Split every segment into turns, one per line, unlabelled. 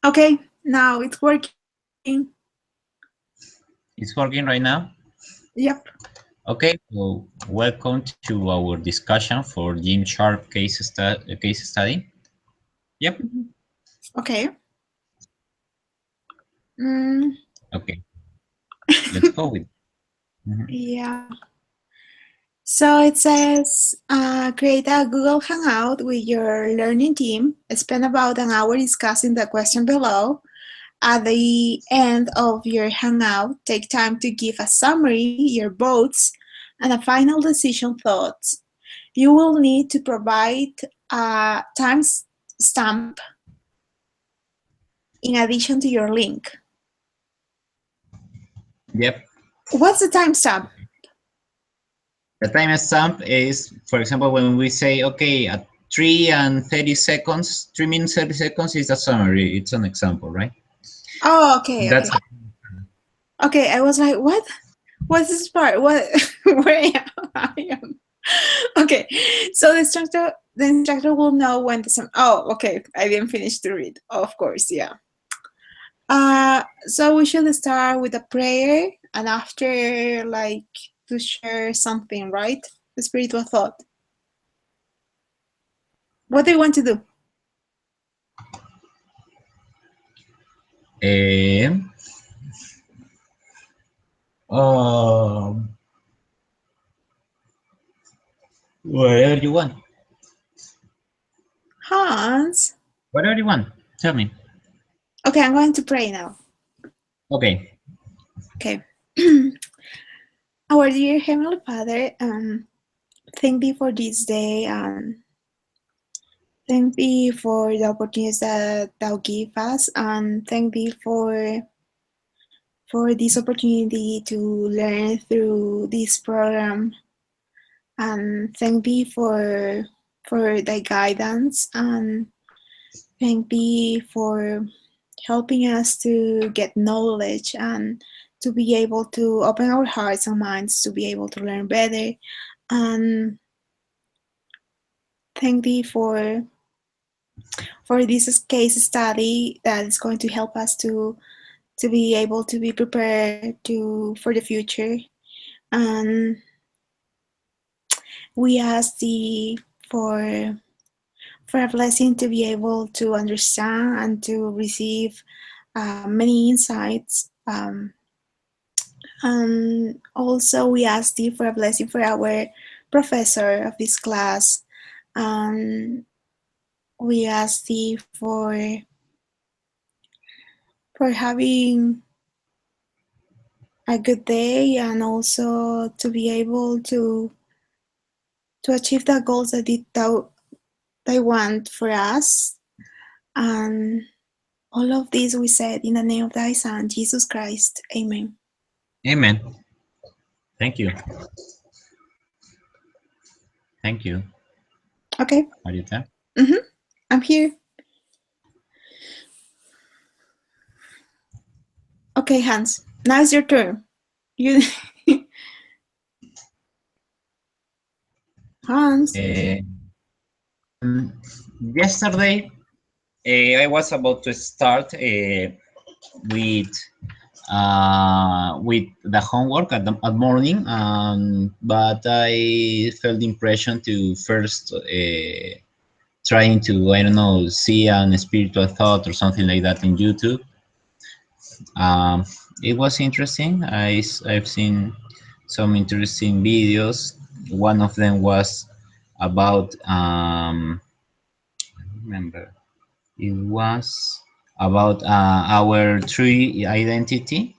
Okay, now it's working.
It's working right now?
Yep.
Okay, so welcome to our discussion for Jim Sharpe case study. Yep.
Okay. Mm,
Okay, let's go with it.
yeah. So it says create a Google Hangout with your learning team. Spend about an hour discussing the question below. At the end of your Hangout, take time to give a summary, your votes, and a final decision thoughts. You will need to provide a timestamp in addition to your link.
Yep.
What's the timestamp?
The timestamp is, for example, when we say, okay, at 3 and 30 seconds, 3 minutes 30 seconds is a summary. It's an example, right?
Oh, okay, okay.
That's
Okay, I was like, what? What's this part? What? Where I am? Okay, so the instructor will know when the. Oh, okay. I didn't finish to read. Of course, yeah. So we should start with a prayer, and after, like, to share something, right? The spiritual thought. What do you want to do?
whatever you want.
Hans.
Whatever you want. Tell me.
Okay, I'm going to pray now.
Okay.
Okay. Our dear Heavenly Father, thank you for this day, and thank thee for the opportunities that thou give us, and thank thee for this opportunity to learn through this program, and thank thee for thy guidance, and thank thee for helping us to get knowledge and to be able to open our hearts and minds to be able to learn better, and thank thee for this case study that is going to help us to be able to be prepared to for the future. And we ask thee for a blessing to be able to understand and to receive many insights. And also we ask thee for a blessing for our professor of this class. And we ask thee for having a good day, and also to be able to achieve the goals that they want for us. And all of this we said in the name of thy Son, Jesus Christ. Amen.
Amen. Thank you. Thank you.
Okay.
Marieta.
I'm here. Okay, Hans. Now it's your turn. You, Hans.
Yesterday, I was about to start with the homework at morning, but I felt the impression to first trying to, I don't know, see an spiritual thought or something like that in YouTube. It was interesting. I've seen some interesting videos. One of them was about I remember it was about our true identity.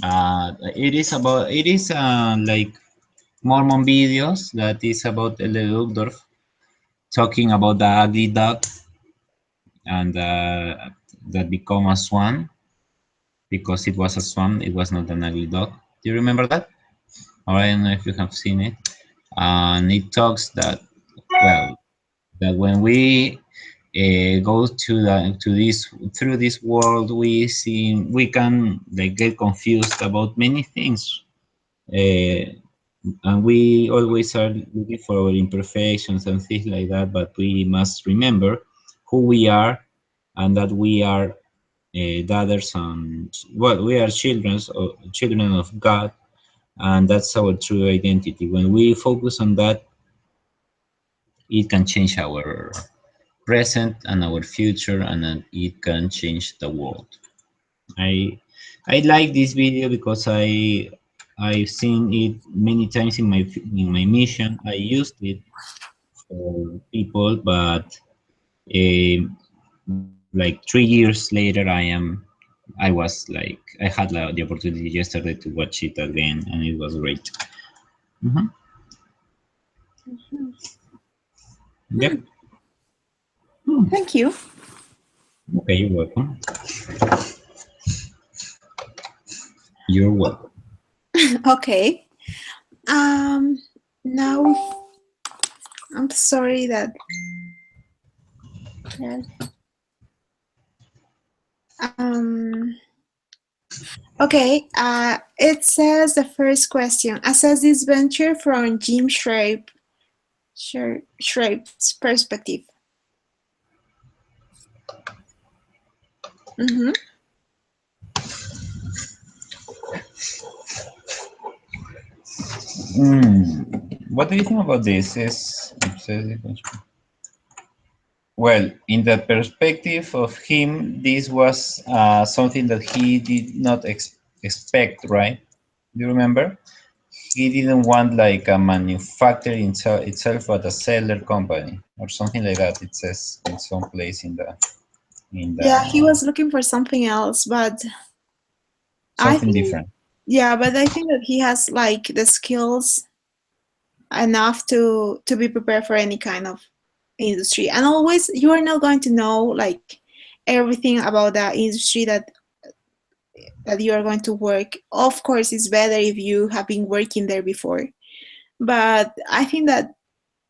It is like Mormon videos that is about Elder Uchtdorf talking about the ugly duck and that become a swan because it was a swan. It was not an ugly dog. Do you remember that? Or I don't know if you have seen it. And it talks that, well, that when we go to this through this world, we can like get confused about many things, and we always are looking for our imperfections and things like that. But we must remember who we are, and that we are daughters and well, we are children of God, and that's our true identity. When we focus on that, it can change our present and our future, and it can change the world. I I like this video because I've seen it many times in my mission. I used it for people, but like 3 years later, I was like I had the opportunity yesterday to watch it again, and it was great. Hmm. Yep. Hmm.
Thank you.
Okay, you're welcome. You're welcome.
Okay. Um, now I'm sorry that. Um, okay. It says the first question. Assess this venture from Jim Schrape's perspective. Mm-hmm.
What do you think about this? Well, in the perspective of him, this was something that he did not expect, right? Do you remember? He didn't want like a manufacturer itself, but a seller company or something like that. It says in some place in
Yeah, he
the
was looking for something else, but I
something
think,
different.
yeah, but I think that he has like the skills enough to be prepared for any kind of industry. And always, you are not going to know like everything about the industry that you are going to work. Of course, it's better if you have been working there before. But I think that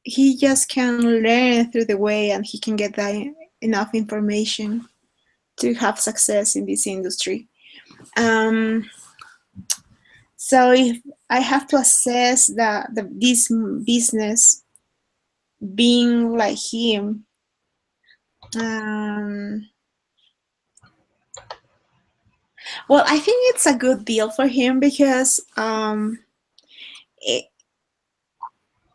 he just can learn through the way, and he can get that enough information to have success in this industry. Um, so if I have to assess this business being like him, um, well, I think it's a good deal for him because it,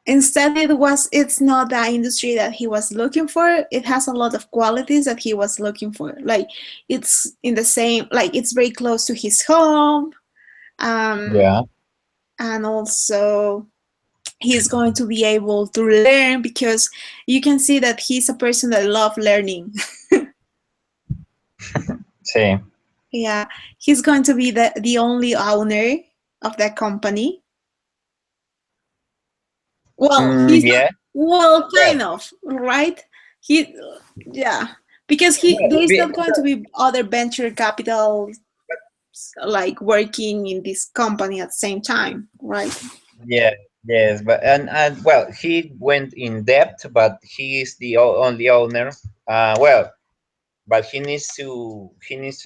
instead it's not the industry that he was looking for. It has a lot of qualities that he was looking for. Like it's in the same, like it's very close to his home, um,
Yeah.
and also he's going to be able to learn because you can see that he's a person that loves learning.
Same.
Yeah, he's going to be the only owner of that company. Well, he's not.
Yeah.
Well,
Well,
kind of, right? He, yeah, because
well,
there's not going to be other venture capital like working in this company at the same time, right?
yeah, yes, but and well, he went in debt, but he is the only owner. Well, but he needs to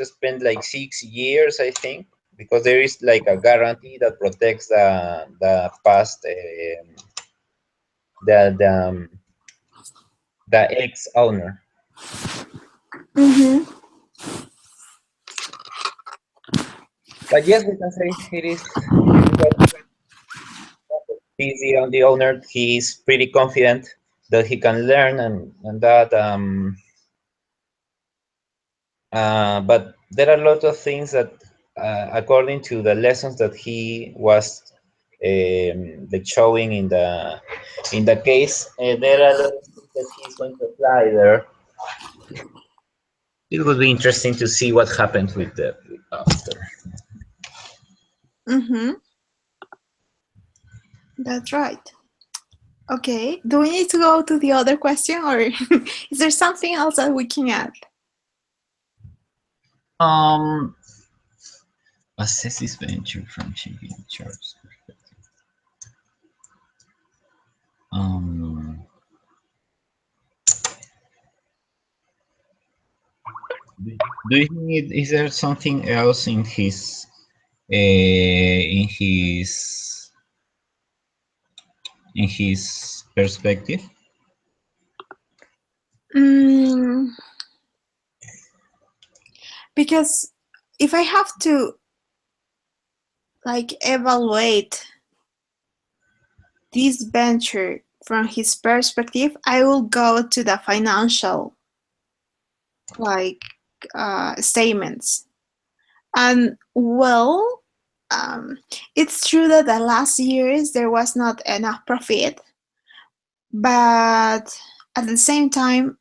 spend like 6 years, I think, because there is like a guarantee that protects the past the the ex owner.
Mm-hmm.
But yes, we can say it is because he's the owner. He's pretty confident that he can learn and that but there are a lot of things that, according to the lessons that he was like showing in the case, there are a lot of things that he's going to apply there. It would be interesting to see what happens with the after.
Mm-hmm. That's right. Okay. Do we need to go to the other question, or is there something else that we can add?
Um, assess this venture from Chicken Sharpe's perspective. Um, do you think is there something else in his perspective?
Mm, because if I have to like evaluate this venture from his perspective, I will go to the financial like statements. And well, um, it's true that the last years there was not enough profit, but at the same time,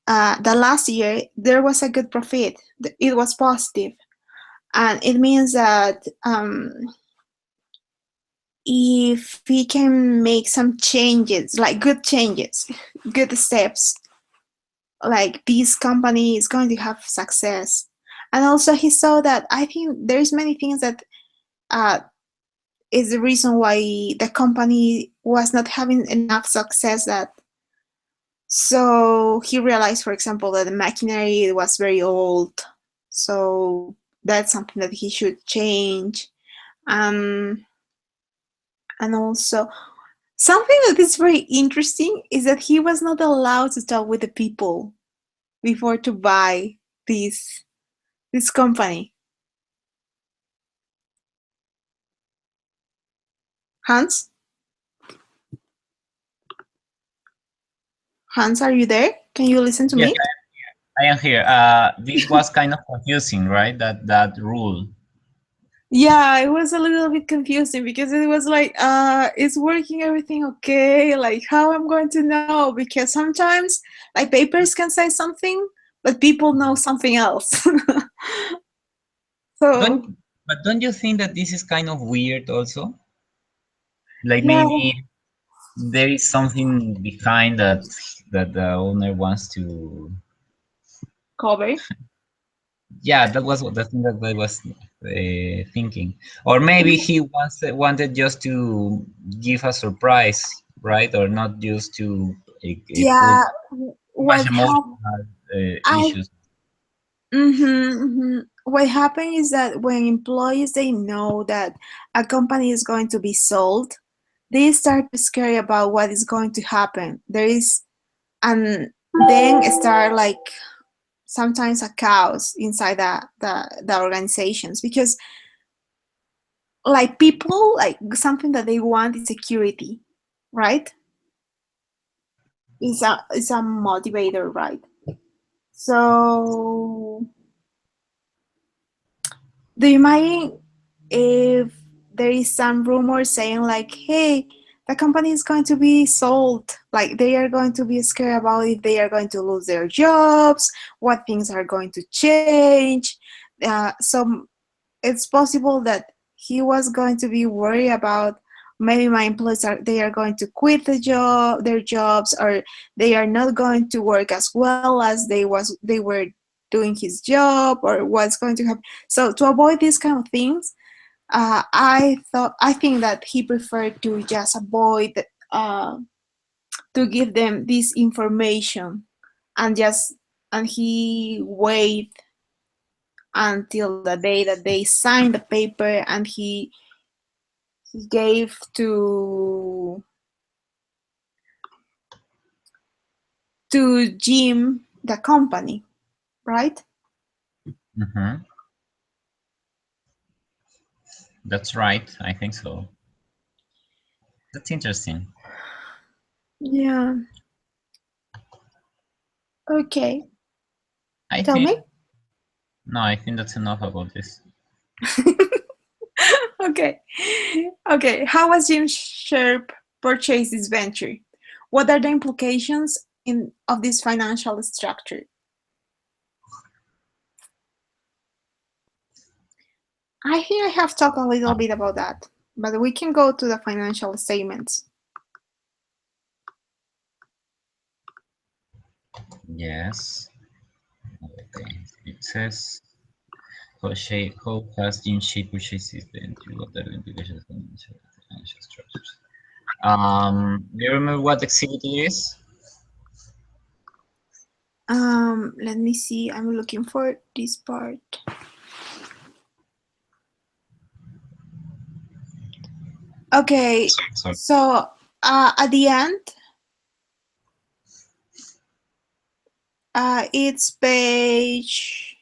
the last year there was a good profit. It was positive, and it means that if he can make some changes, like good changes, good steps, like this company is going to have success. And also he saw that I think there's many things that uh, is the reason why the company was not having enough success. That so he realized, for example, that the machinery was very old, so that's something that he should change. um, and also something that is very interesting is that he was not allowed to talk with the people before to buy this company. Hans, Hans, are you there? Can you listen to
Yes,
me?
I am here. This was kind of confusing, right? That rule.
Yeah, it was a little bit confusing because it was like, is working everything okay? Like, how I'm going to know? Because sometimes, like, papers can say something, but people know something else. So,
Don't you think that this is kind of weird also? Like
yeah,
maybe there is something behind that the owner wants to.
cover.
Yeah, that was the thing that I was thinking. Or maybe he wanted just to give a surprise, right? Or not just to put
Yeah,
too much
what happened?
emotional
I
issues.
What happened is that when employees they know that a company is going to be sold, they start to scare about what is going to happen. There is, and then start like sometimes a chaos inside the organizations because like people like something that they want is security, right? Is a motivator, right? So do you mind if there is some rumor saying like, hey, the company is going to be sold, like they are going to be scared about if they are going to lose their jobs, what things are going to change. So it's possible that he was going to be worried about maybe my employees are they are going to quit their jobs, or they are not going to work as well as they were doing his job, or what's going to happen. So to avoid these kind of things, I think that he preferred to just avoid to give them this information, and just and he wait until the day that they signed the paper, and he gave to Jim the company, right?
Hmm. That's right. I think so. That's interesting.
Yeah. Okay.
I
Tell
think
me.
no. I think that's enough about this.
Okay. Okay. How was Jim Sharpe purchase this venture? What are the implications in of this financial structure? I think I have talked a little bit about that, but we can go to the financial statements.
Yes. Okay. It says how has Jim Sheet purchases the entry? What are the implications of financial structures? Do you remember what exhibit it is?
Let me see. I'm looking for this part. Okay,
Sorry.
so at the end, it's page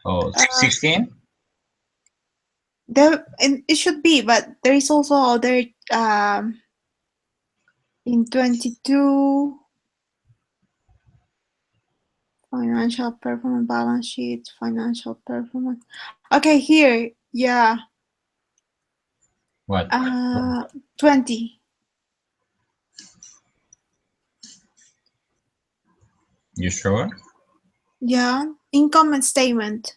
Oh,
Uh,
16?
there, and it should be, but there is also other in 22 financial performance, balance sheet, financial performance. Okay, here, yeah,
What?
20.
You sure?
Yeah, income statement,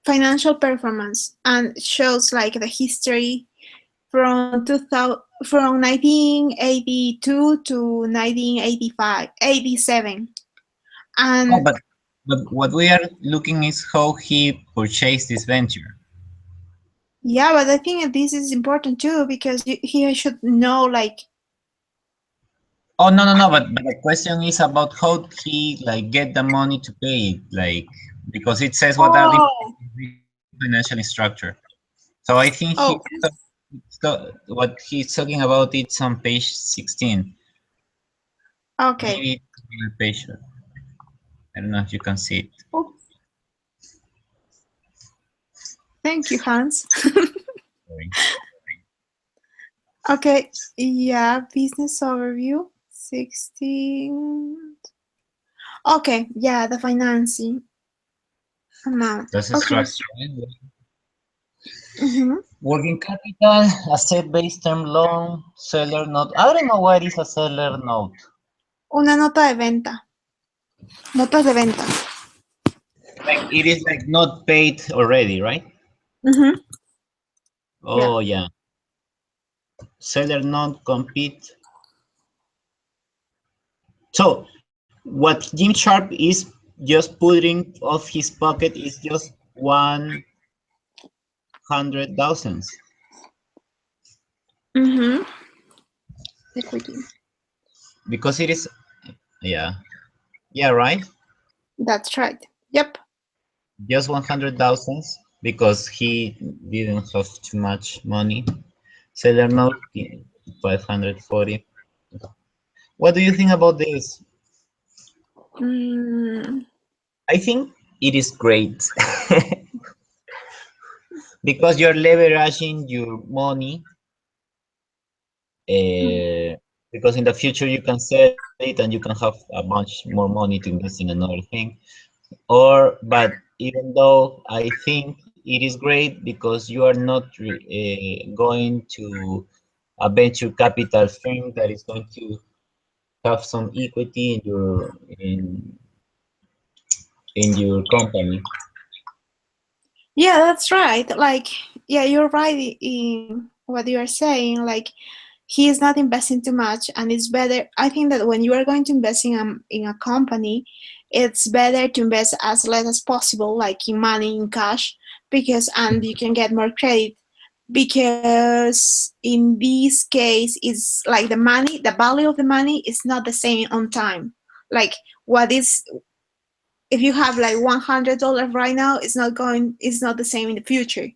financial performance, and it shows like the history from 2000, from 1982 to 1985, 87.
Oh,
And
but what we are looking is how he purchased this venture.
yeah, but I think that this is important too because he should know like,
Oh, no, no, no, but the question is about how he like get the money to pay it, like because it says what are the
oh,
financial structure. So I think
oh,
what he's talking about it's on page 16.
okay.
Maybe it's on page. I don't know if you can see it.
Oh, thank you, Hans.
Sorry.
Okay, yeah, business overview, 16. Okay, yeah, the financing amount.
That's a
Okay.
structure.
Mm-hmm.
Working capital, asset-based term loan, seller note. I don't know what is a seller note.
Una nota de venta, notas de venta.
Like it is like not paid already, right?
Mm-hmm. Yeah.
Oh yeah. Seller note compete. So what Jim Sharp is just putting off his pocket is just 100,000
Mm-hmm. Equity.
because it is yeah yeah right
That's right. Yep.
just 100,000 because he didn't have too much money. Seller note 540. What do you think about this?
Mm,
I think it is great because you're leveraging your money uh, because in the future you can sell it and you can have a bunch more money to invest in another thing. Or, but even though I think it is great because you are not going to a venture capital firm that is going to have some equity in your company.
yeah, that's right. Like, yeah, you're right in what you are saying. Like, he is not investing too much, and it's better. I think that when you are going to invest in a company, it's better to invest as less as possible, like in money, in cash, because and you can get more credit. Because in this case, it's like the money, the value of the money is not the same on time. Like what is if you have like $100 right now, it's not the same in the future.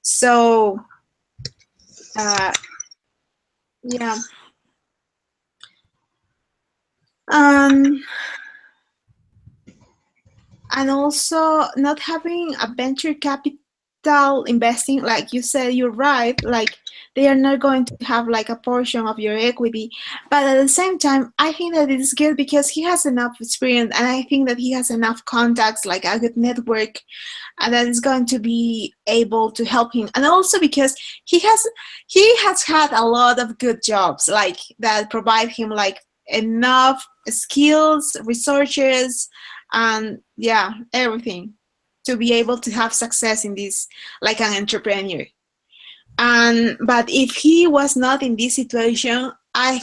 So uh, yeah, um, and also not having a venture capital investing, like you said, you're right. Like they are not going to have like a portion of your equity, but at the same time, I think that it is good because he has enough experience, and I think that he has enough contacts, like a good network, and that is going to be able to help him. And also because he has had a lot of good jobs like that provide him like enough skills, researchers, and yeah, everything to be able to have success in this like an entrepreneur. And but if he was not in this situation, I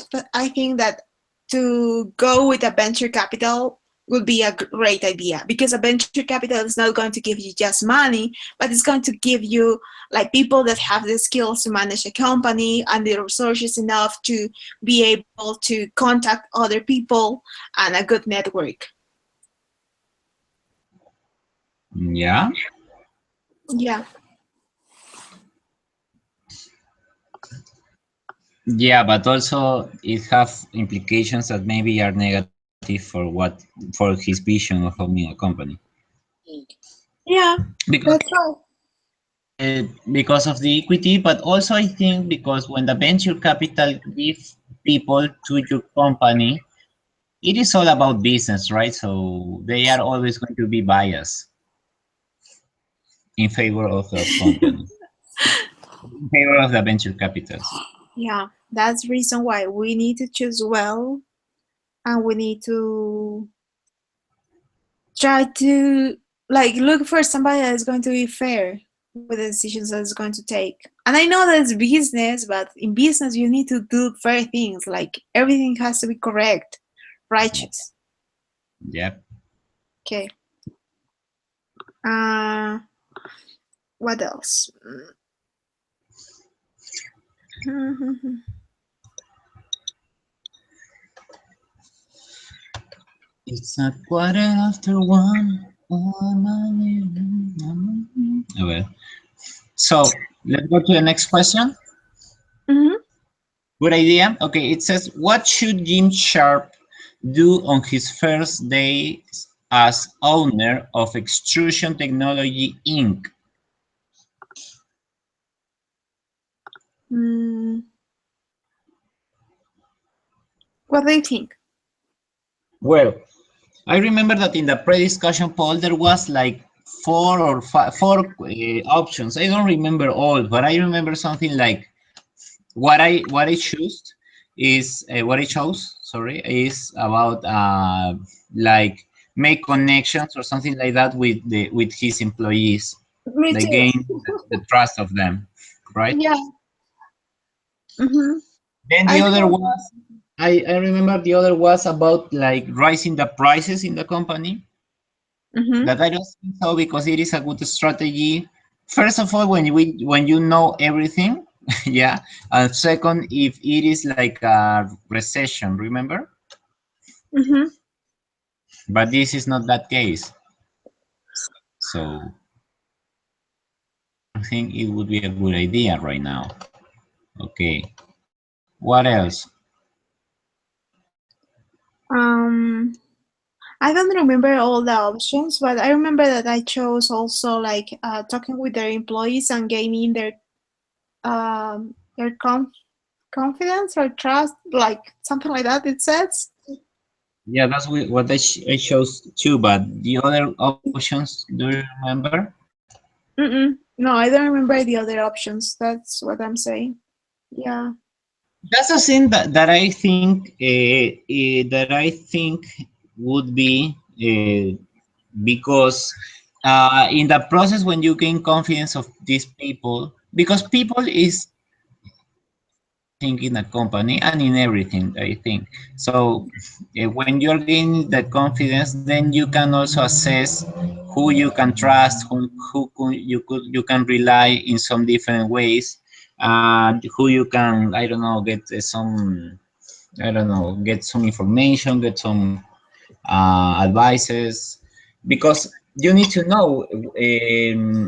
think that to go with a venture capital would be a great idea, because a venture capital is not going to give you just money, but it's going to give you like people that have the skills to manage a company and the resources enough to be able to contact other people and a good network.
Yeah.
Yeah.
Yeah, but also it have implications that maybe are negative for his vision of owning a company.
Yeah,
Because
that's right.
because of the equity, but also I think because when the venture capital gives people to your company, it is all about business, right? So they are always going to be biased in favor of the company, in favor of the venture capitals.
Yeah, that's the reason why we need to choose well, and we need to try to like look for somebody that is going to be fair with the decisions that it's going to take. And I know that it's business, but in business you need to do fair things. Like everything has to be correct, righteous.
Yep.
Okay. Uh, what else?
It's a quarter after one. Okay. So let's go to the next question.
Mhm.
Good idea. Okay, it says, what should Jim Sharp do on his first day as owner of Extrusion Technology Inc.?
Mm, what do you think?
Well, I remember that in the pre-discussion poll there was like four options. I don't remember all, but I remember something like what I choose is what I chose. Sorry, is about like make connections or something like that with his employees,
Me
like
too.
gain the trust of them, right?
Yeah. Hmm.
Then
I
the other
do.
was I remember the other was about like rising the prices in the company.
Hmm.
That I don't think so because it is a good strategy. First of all, when you know everything, yeah. And second, if it is like a recession, remember?
Hmm.
But this is not that case. So I think it would be a good idea right now. Okay. What else?
Um, I don't remember all the options, but I remember that I chose also like talking with their employees and gaining their confidence or trust, like something like that. It says.
Yeah, that's what I chose too. But the other options, do you remember?
Mm-mm. No, I don't remember the other options. That's what I'm saying. Yeah.
That's the thing that I think would be because in the process when you gain confidence of these people, because people is think in a company and in everything, I think. So when you're gaining the confidence, then you can also assess who you can trust, you can rely in some different ways, who you can, I don't know, get some, I don't know, get some information, get some advices, because you need to know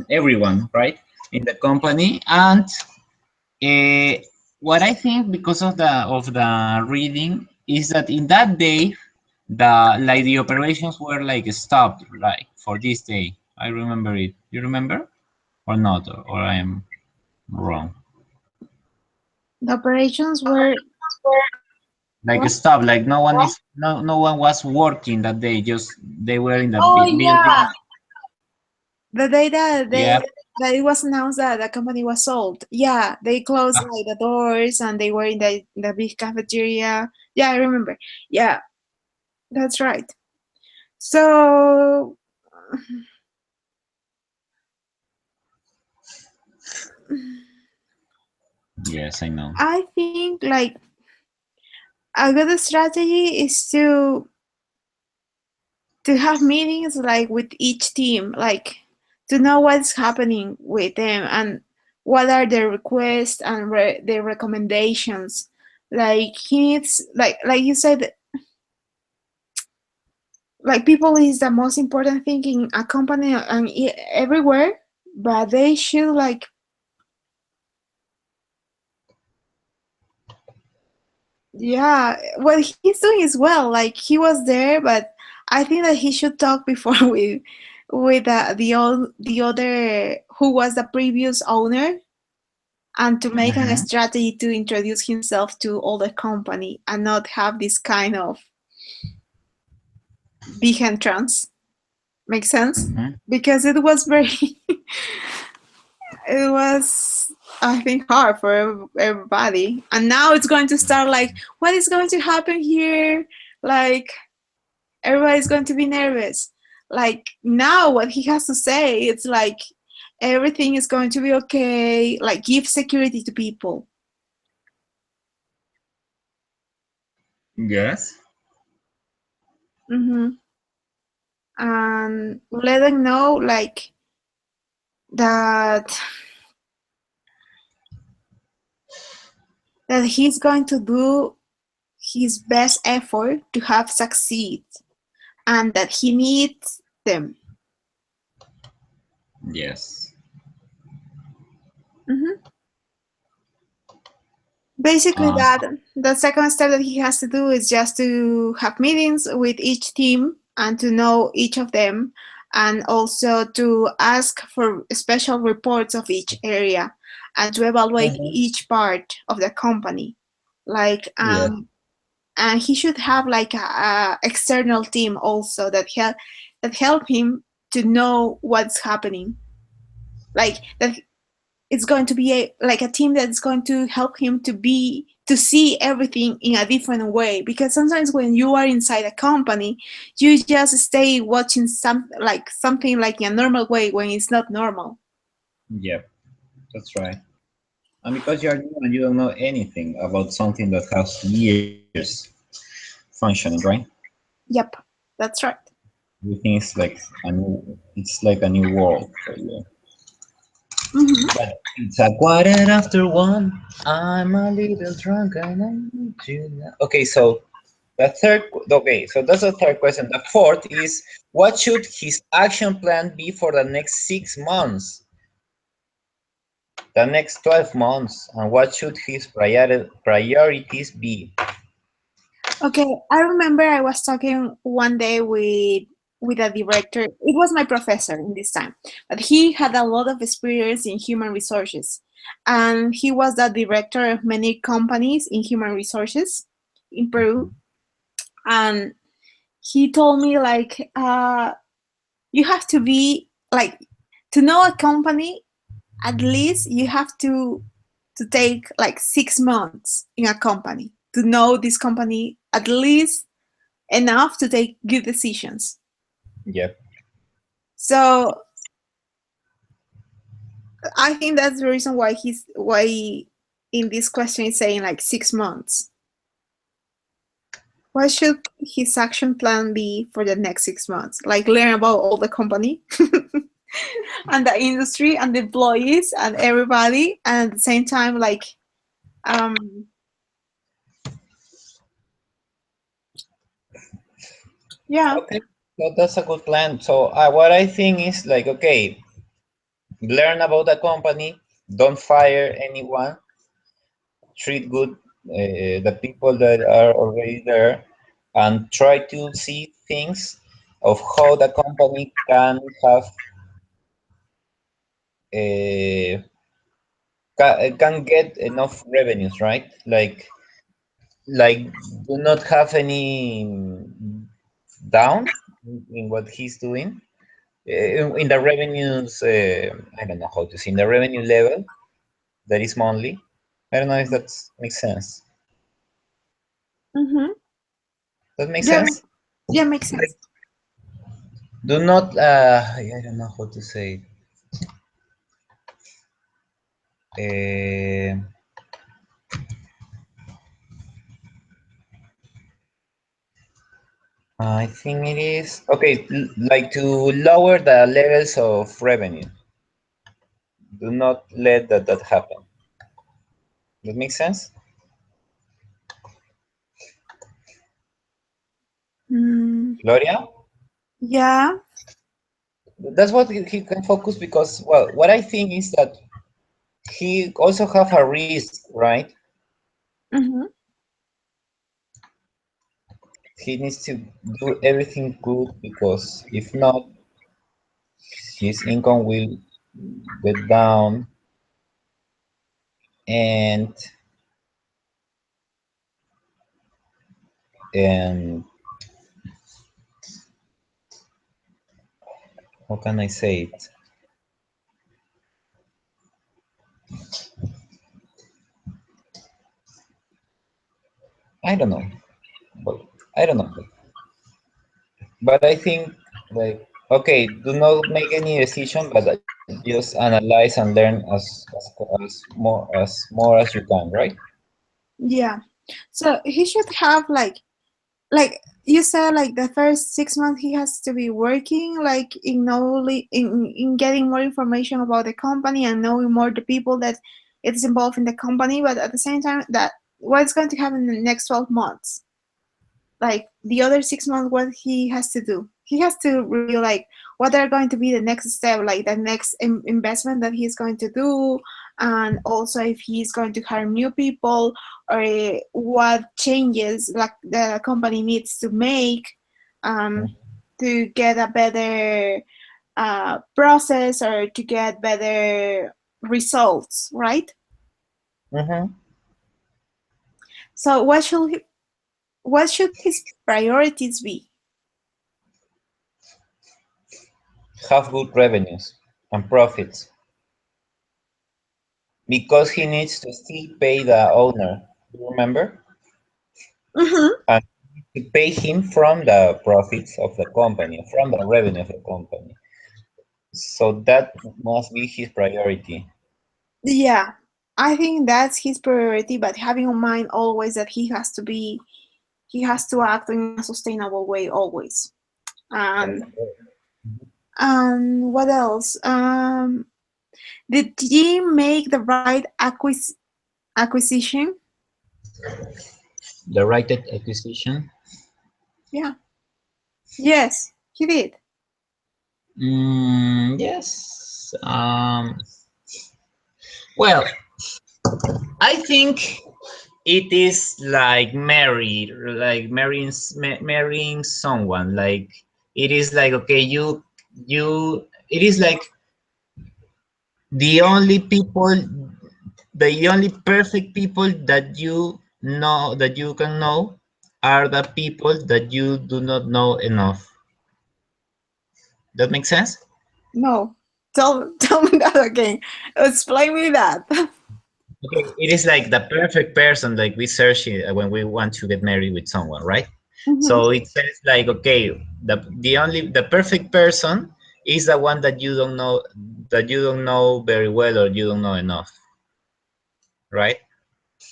everyone, right, in the company. And uh, what I think because of the reading is that in that day the operations were like stopped like for this day. I remember it. You remember or not? Or I am wrong?
The operations were
Like
what?
stop. Like no one was working that day. Just they were in the
Oh
building.
yeah, the day that
Yeah.
it was announced that the company was sold. Yeah, they closed
Ah,
like the doors and they were in the big cafeteria. Yeah, I remember. Yeah, that's right. So
yes, I know.
I think like a good strategy is to have meetings like with each team, like to know what's happening with them and what are their requests and their recommendations. Like he needs, like you said, like people is the most important thing in a company and everywhere, but they should like Yeah, what he's doing is well. Like he was there, but I think that he should talk before with the other who was the previous owner, and to make a
Hmm.
strategy to introduce himself to all the company and not have this kind of big entrance. Make sense?
Hmm.
Because it was very, it was, I think, hard for everybody. And now it's going to start like, what is going to happen here? Like, everybody's going to be nervous. Like, now what he has to say, it's like, everything is going to be okay. Like, give security to people.
Yes.
Hmm. And let them know, like, that that he's going to do his best effort to have succeed, and that he needs them.
Yes.
Hmm. Basically,
Uh,
that the second step that he has to do is just to have meetings with each team and to know each of them, and also to ask for special reports of each area and to evaluate
mhm.
each part of the company. Like,
Yes.
and he should have like a external team also that help him to know what's happening. Like that, it's going to be like a team that's going to help him to see everything in a different way, because sometimes when you are inside a company, you just stay watching something like in a normal way when it's not normal.
Yep. That's right. And because you are new and you don't know anything about something that has years functioning, right?
Yep, that's right.
Everything is like a new. It's like a new world for you.
Hmm.
But it's a quarter after one. I'm a little drunk and I need you now. Okay, so the third. Okay, so that's the third question. The fourth is, what should his action plan be for the next 6 months, the next 12 months, and what should his priorities be?
Okay, I remember I was talking one day with a director. It was my professor in this time, but he had a lot of experience in human resources, and he was the director of many companies in human resources in Peru. And he told me like, you have to be like, to know a company, at least you have to take like 6 months in a company to know this company at least enough to take good decisions.
Yep.
So I think that's the reason why in this question is saying like 6 months. What should his action plan be for the next 6 months? Like learn about all the company and the industry and the employees and everybody, and at the same time like, um yeah.
Okay, so that's a good plan. So what I think is like, okay, learn about the company, don't fire anyone, treat good the people that are already there, and try to see things of how the company can have uh, can get enough revenues, right? Like do not have any down in what he's doing in the revenues. I don't know how to say in the revenue level that is monthly. I don't know if that makes sense.
Mm-hmm.
That makes
Yeah,
sense.
yeah, makes
Like,
sense.
do not. I don't know how to say. Uh, I think it is okay. Like to lower the levels of revenue. Do not let that happen. That makes sense,
Mm,
Gloria.
yeah.
That's what he can focus because well, what I think is that he also have a risk, right?
Mm-hmm.
he needs to do everything good because if not, his income will get down and and how can I say it? I don't know. But I don't know. But I think like okay, do not make any decision, but just analyze and learn as more as you can, right?
Yeah. So he should have like you said, like the first 6 months he has to be working, like in knowing in getting more information about the company and knowing more the people that it's involved in the company, but at the same time, that what's going to happen in the next 12 months, like the other 6 months, what he has to do, he has to review like what are going to be the next step, like the next investment that he's going to do, and also if he's going to hire new people, or what changes like the company needs to make, um, to get a better process, or to get better results, right?
Mm-hmm.
So what should his priorities be?
Have good revenues and profits because he needs to still pay the owner. You remember?
Mm-hmm.
And to pay him from the profits of the company, from the revenue of the company. So that must be his priority.
Yeah, I think that's his priority, but having in mind always that he has to act in a sustainable way always.
Of
And
course.
what else? Did he make the right acquisition?
The right acquisition.
Yeah. Yes, he did.
Yes. Well, I think it is like marrying someone. Like it is like okay, you. It is like the only people, the only perfect people that you know that you can know are the people that you do not know enough. That makes sense?
No. Tell me that again. Explain me that.
Okay, it is like the perfect person, like we search it when we want to get married with someone, right?
Hmm.
So it says like, okay, the perfect person is the one that you don't know very well or you don't know enough, right?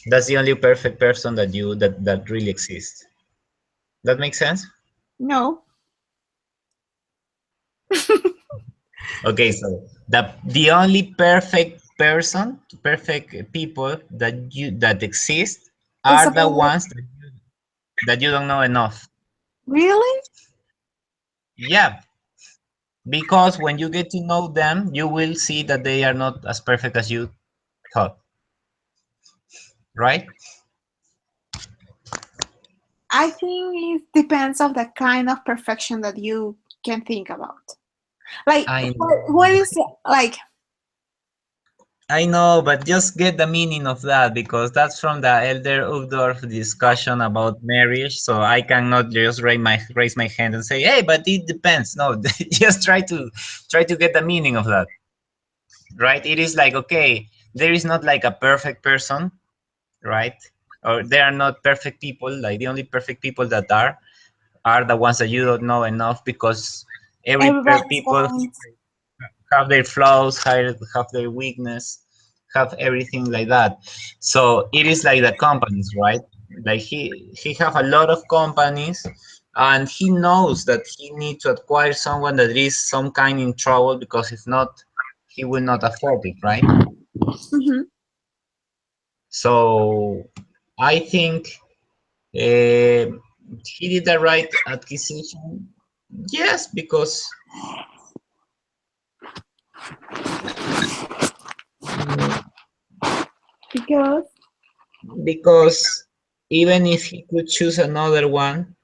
That's the only perfect person that really exists. That makes sense?
No.
Okay, so the only perfect person, perfect people that exist
It's
are the
about
ones that you don't know enough.
really?
Yeah, because when you get to know them, you will see that they are not as perfect as you thought, right?
I think it depends of the kind of perfection that you can think about. Like,
I
what
know.
is like?
I know, but just get the meaning of that because that's from the Elder Uchtdorf discussion about marriage. So I cannot just raise my hand and say, "Hey, but it depends." No, just try to get the meaning of that, right? It is like okay, there is not like a perfect person, right? Or there are not perfect people. Like the only perfect people that are the ones that you don't know enough because
Everybody's
people
going.
have their flaws, have their weakness, have everything like that. So it is like the companies, right? Like he have a lot of companies, and he knows that he needs to acquire someone that is some kind in trouble because if not, he will not afford it, right?
Mhm.
So I think uh, he did the right acquisition. Yes,
Because
because even if he could choose another one,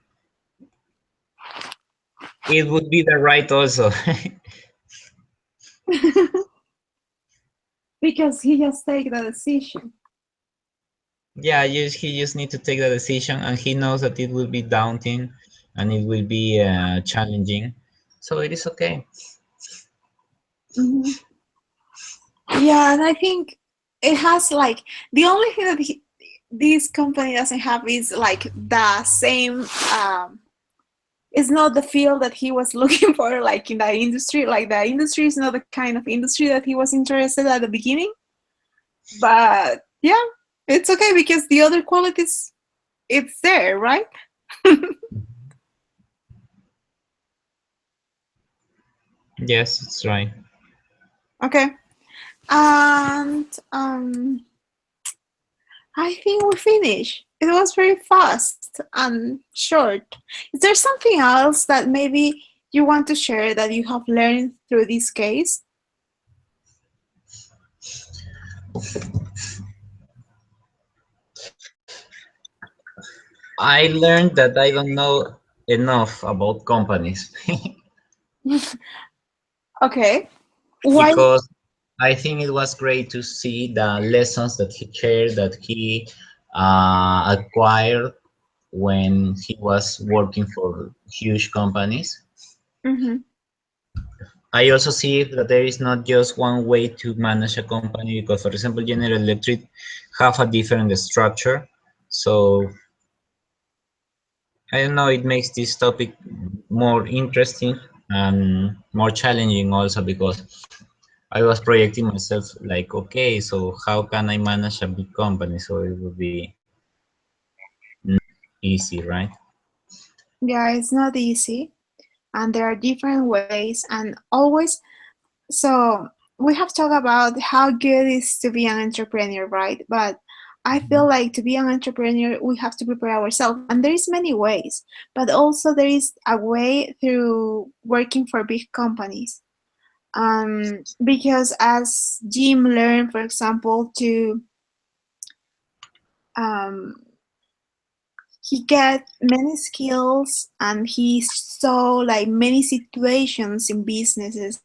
it would be the right also.
Because he just take the decision.
Yeah, he just need to take the decision, and he knows that it will be daunting and it will be challenging. So it is okay.
Hmm. Yeah, and I think it has like the only thing that this company doesn't have is like the same. It's not the field that he was looking for, like in the industry. Like the industry is not the kind of industry that he was interested at the beginning. But yeah, it's okay because the other qualities, it's there, right?
Yes, it's right.
Okay, and I think we finished. It was very fast and short. Is there something else that maybe you want to share that you have learned through this case?
I learned that I don't know enough about companies
Okay. Why?
because I think it was great to see the lessons that he shared, that he acquired when he was working for huge companies.
Mm-hmm.
I also see that there is not just one way to manage a company because, for example, General Electric have a different structure. So I don't know, it makes this topic more interesting and more challenging also because I was projecting myself like, okay, so how can I manage a big company? So it would be easy, right?
Yeah, it's not easy, and there are different ways, and always. So we have talked about how good it is to be an entrepreneur, right? But I feel like to be an entrepreneur, we have to prepare ourselves, and there is many ways. But also there is a way through working for big companies. Because as Jim learned, for example, to um, he get many skills and he saw like many situations in businesses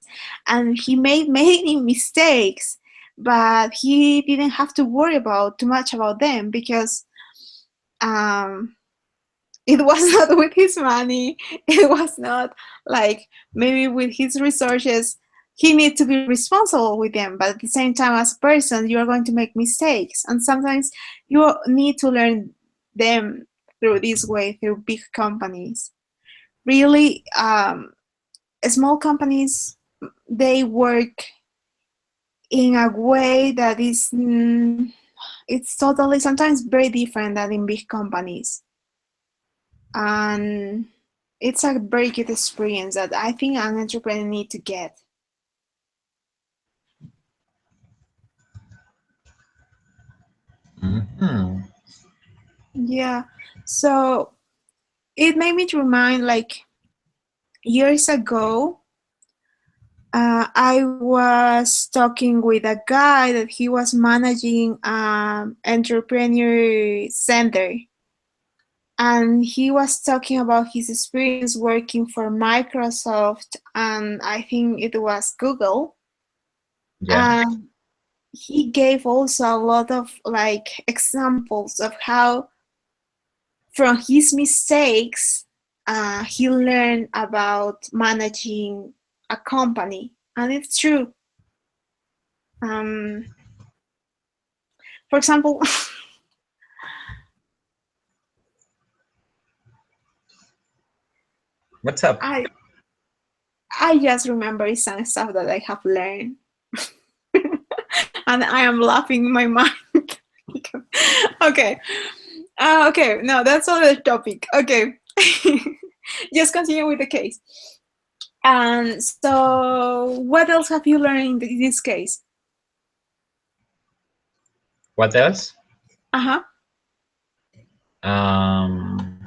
and he made many mistakes, but he didn't have to worry about too much about them because um, it was not with his money, it was not like maybe with his resources. He needs to be responsible with them, but at the same time as a person you are going to make mistakes, and sometimes you need to learn them through this way, through big companies. Really, small companies, they work in a way that is it's totally sometimes very different than in big companies, and it's a very good experience that I think an entrepreneur need to get.
Mhm.
Yeah, so it made me to remind like years ago, I was talking with a guy that he was managing entrepreneur center, and he was talking about his experience working for Microsoft and I think it was Google.
Yeah.
And he gave also a lot of like examples of how from his mistakes he learned about managing a company, and it's true. um, for example,
What's up?
i I just remember some stuff that I have learned, and I am laughing in my mind. Okay. Okay, no, that's other topic. Okay. Just continue with the case. And so, what else have you learned in this case?
What else?
Uh huh.
Um,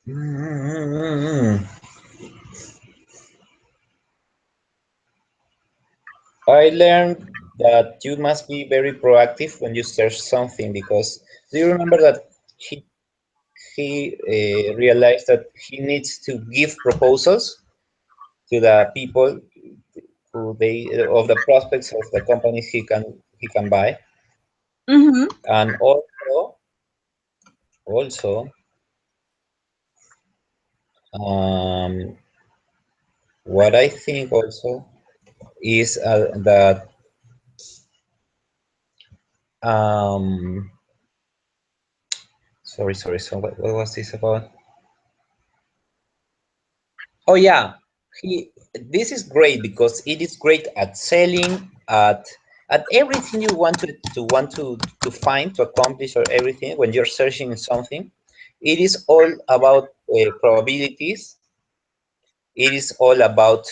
mm, I learned. that you must be very proactive when you search something, because do you remember that he realized that he needs to give proposals to the people who they of the prospects of the companies he can buy,
Mm-hmm.
and also um, what I think also is that um, sorry, so what was this about? Oh yeah, he. This is great because it is great at selling, at everything you want to find, to accomplish, or everything. When you're searching something, it is all about probabilities. It is all about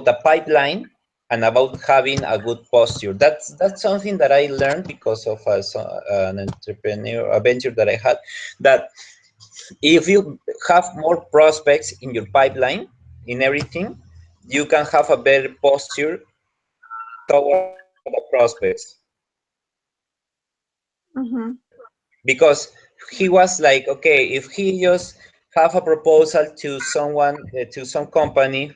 the pipeline and about having a good posture. That's something that I learned because of an entrepreneur adventure that I had. That if you have more prospects in your pipeline, in everything, you can have a better posture toward the prospects.
Mm-hmm.
Because he was like, okay, if he just have a proposal to someone, to some company,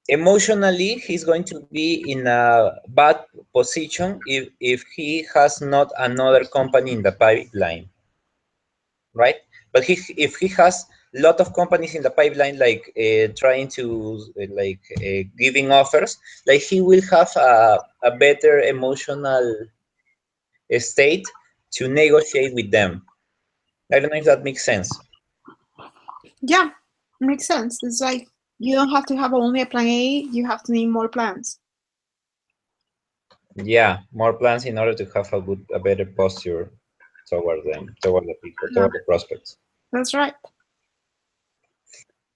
emotionally he's going to be in a bad position if he has not another company in the pipeline, right? But if he has a lot of companies in the pipeline, like trying to giving offers, like he will have a better emotional state to negotiate with them. I don't know if that makes sense.
Yeah, makes sense. It's like you don't have to have only a plan A, you have to need more plans.
Yeah, more plans in order to have a better posture toward them, toward the people,
Yeah,
toward the prospects.
that's right.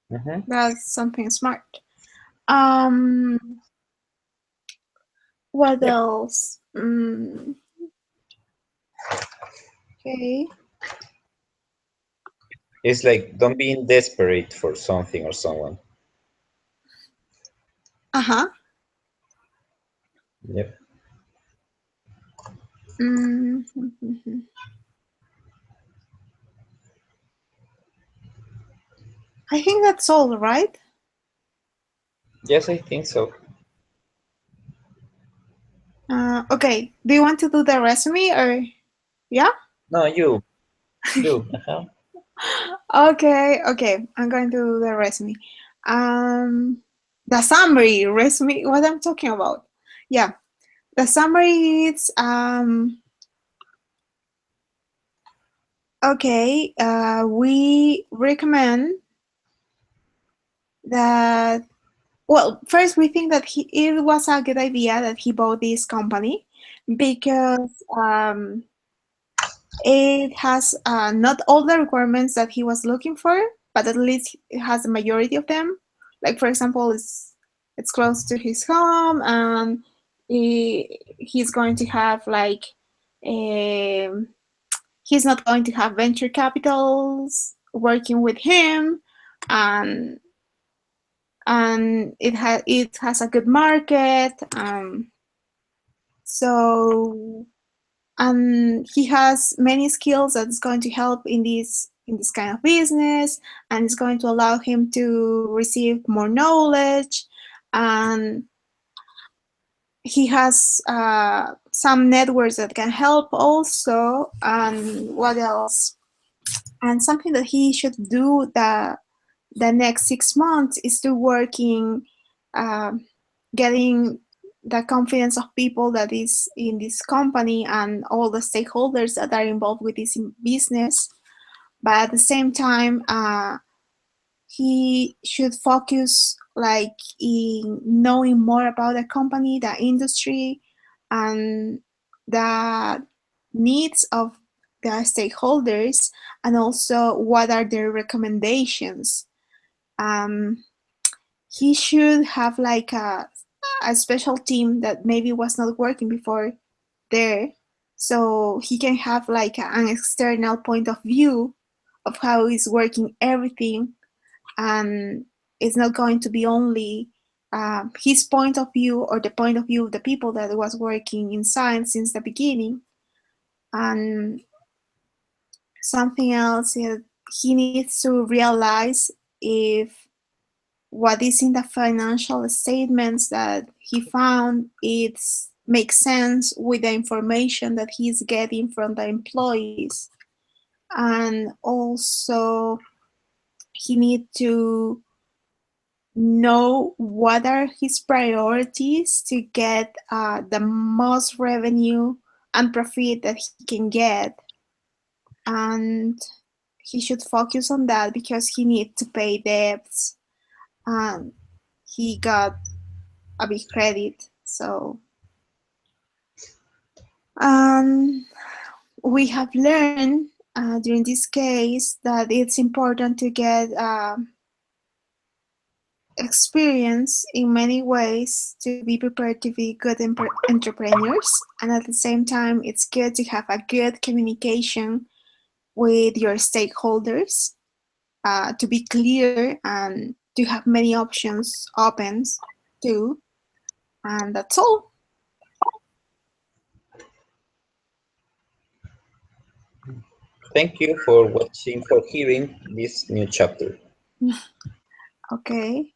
Hmm.
That's something smart. Um, what
Yep.
else? Okay.
It's like don't be desperate for something or someone.
Uh-huh.
Yep.
Mm, I think that's all, right?
Yes, I think so.
Okay. Do you want to do the resume or yeah?
No, you. Uh-huh.
Okay, okay. I'm going to do the resume. Um, the summary resume. What I'm talking about? Yeah, the summary is okay. We recommend that. Well, first we think that it was a good idea that he bought this company because it has not all the requirements that he was looking for, but at least it has the majority of them. Like for example, it's close to his home, and he's going to have like um, he's not going to have venture capitals working with him, and it has a good market. So and he has many skills that's going to help in this kind of business, and it's going to allow him to receive more knowledge, and he has some networks that can help also. And what else? And something that he should do the next 6 months is to working um, getting the confidence of people that is in this company and all the stakeholders that are involved with this business. But at the same time, he should focus like in knowing more about the company, the industry, and the needs of the stakeholders, and also what are their recommendations. um, he should have like a special team that maybe was not working before there, so he can have like an external point of view of how is working everything, and it's not going to be only his point of view or the point of view of the people that was working in science since the beginning. And something else is he needs to realize if what is in the financial statements that he found it's makes sense with the information that he's getting from the employees. And also he need to know what are his priorities to get the most revenue and profit that he can get. And he should focus on that because he needs to pay debts and he got a big credit. So we have learned during this case that it's important to get experience in many ways to be prepared to be good entrepreneurs. And at the same time, it's good to have a good communication with your stakeholders, to be clear and to have many options open too. And that's all.
Thank you for watching, for hearing this new chapter.
Okay.